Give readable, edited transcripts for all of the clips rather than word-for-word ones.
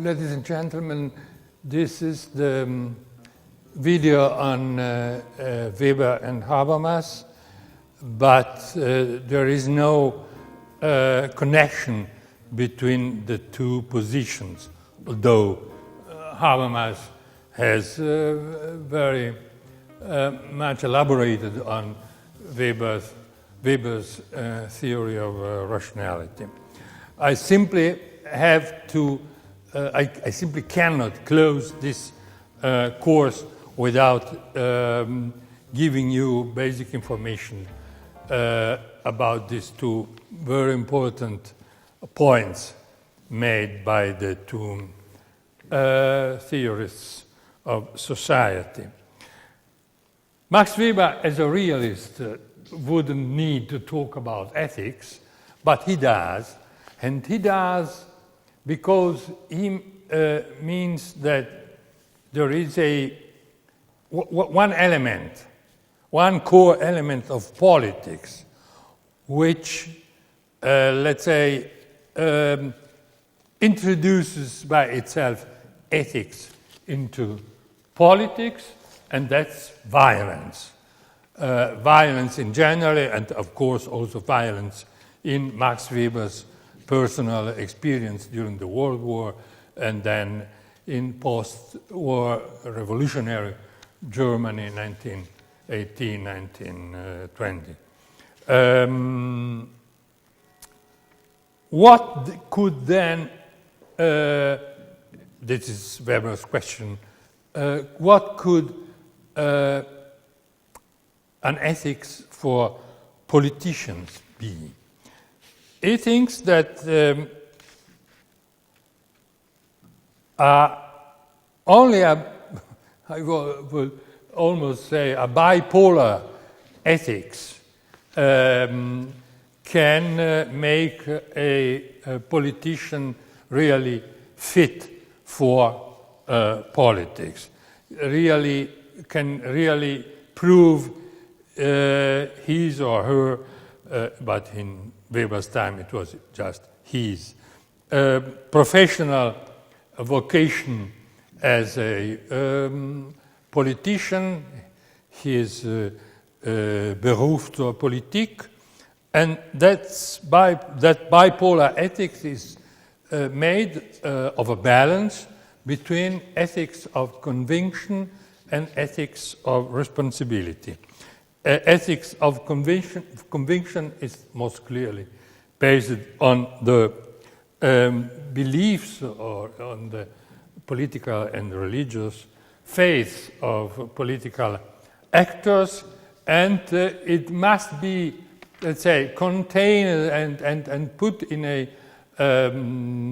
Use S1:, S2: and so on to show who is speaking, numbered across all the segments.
S1: ladies and gentlemen, this is the video on Weber and Habermas, but there is no connection between the two positions, although Habermas has very much elaborated on Weber's theory of rationality. I simply have to, I simply cannot close this course without giving you basic information about these two very important points made by the two theorists of society. Max Weber, as a realist, wouldn't need to talk about ethics, but he does, and he does because he means that there is one element, one core element of politics, which, let's say, introduces by itself ethics into politics, and that's violence. Violence in general, and of course also violence in Max Weber's personal experience during the World War and then in post-war revolutionary Germany, 1918, 1920. What could then, this is Weber's question, what could an ethics for politicians be? He thinks that only I will almost say a bipolar ethics can make a politician really fit for politics, can really prove his or her, but in Weber's time it was just his, professional vocation as a politician, his Beruf zur Politik, and that bipolar ethics is made of a balance between ethics of conviction and ethics of responsibility. Ethics of conviction is most clearly based on the beliefs or on the political and religious faith of political actors, and it must be, let's say, contained and put in a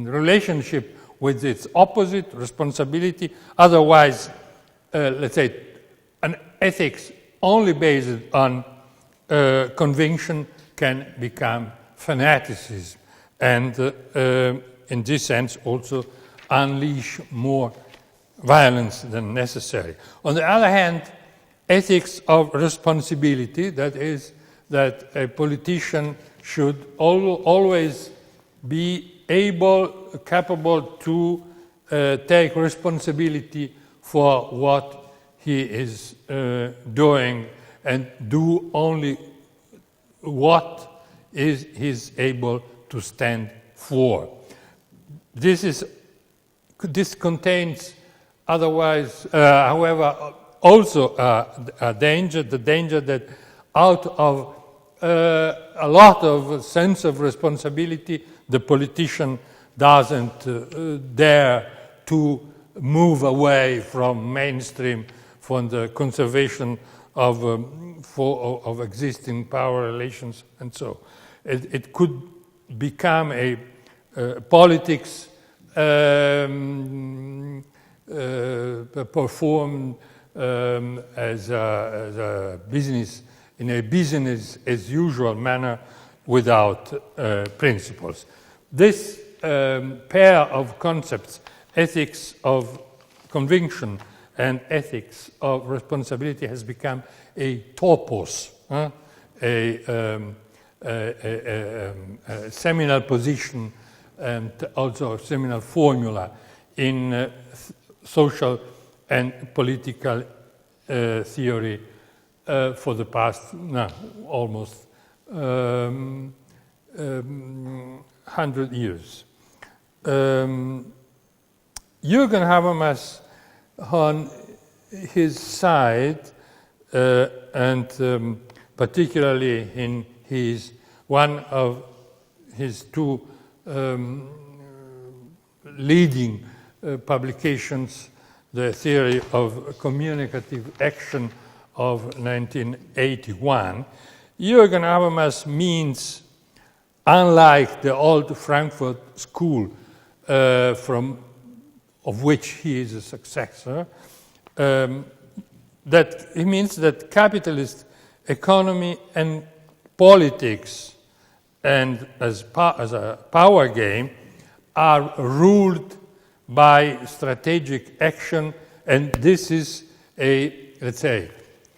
S1: relationship with its opposite, responsibility. Otherwise, let's say, an ethics only based on conviction can become fanaticism, and in this sense also unleash more violence than necessary. On the other hand, ethics of responsibility, that is, that a politician should always be capable to take responsibility for what he is doing and do only what he's able to stand for. This contains otherwise, however, also a danger, the danger that out of a lot of sense of responsibility, the politician doesn't dare to move away from mainstream, from the conservation of existing power relations, and so it could become a politics performed as a business, in a business as usual manner, without principles. This pair of concepts, ethics of conviction and ethics of responsibility, has become a topos, a seminal position and also a seminal formula in social and political theory for the past almost 100 years. Jürgen Habermas, on his side, and particularly in one of his two leading publications, The Theory of Communicative Action of 1981, Jürgen Habermas means, unlike the old Frankfurt School, of which he is a successor, that it means that capitalist economy and politics, and as a power game, are ruled by strategic action, and this is let's say,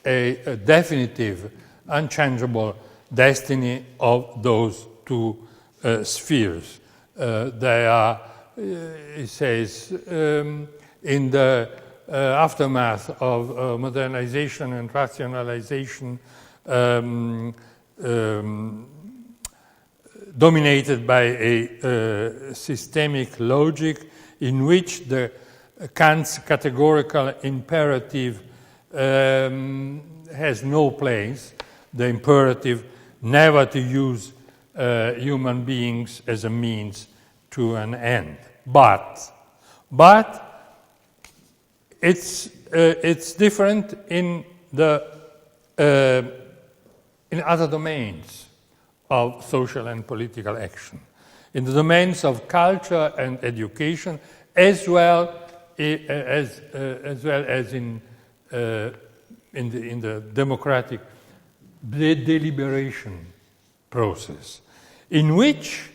S1: a definitive, unchangeable destiny of those two spheres. They are, he says, in the aftermath of modernization and rationalization, dominated by a systemic logic in which the Kant's categorical imperative has no place, the imperative never to use human beings as a means to an end. But it's different in other domains of social and political action, in the domains of culture and education, as well as in the democratic deliberation process, in which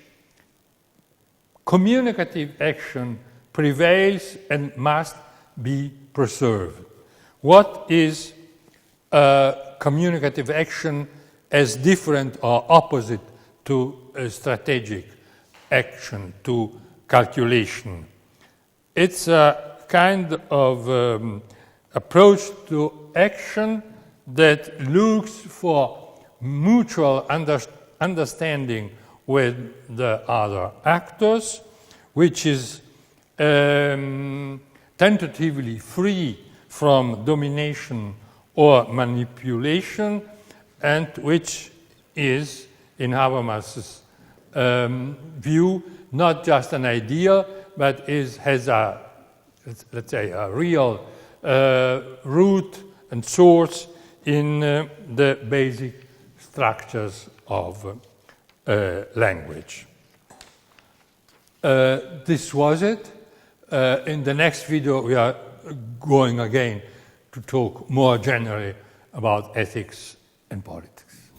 S1: communicative action prevails and must be preserved. What is communicative action as different or opposite to strategic action, to calculation? It's a kind of approach to action that looks for mutual understanding with the other actors, which is tentatively free from domination or manipulation, and which is, in Habermas's view, not just an ideal, but has a, let's say, a real root and source in the basic structures of language. This was it. In the next video, we are going again to talk more generally about ethics and politics.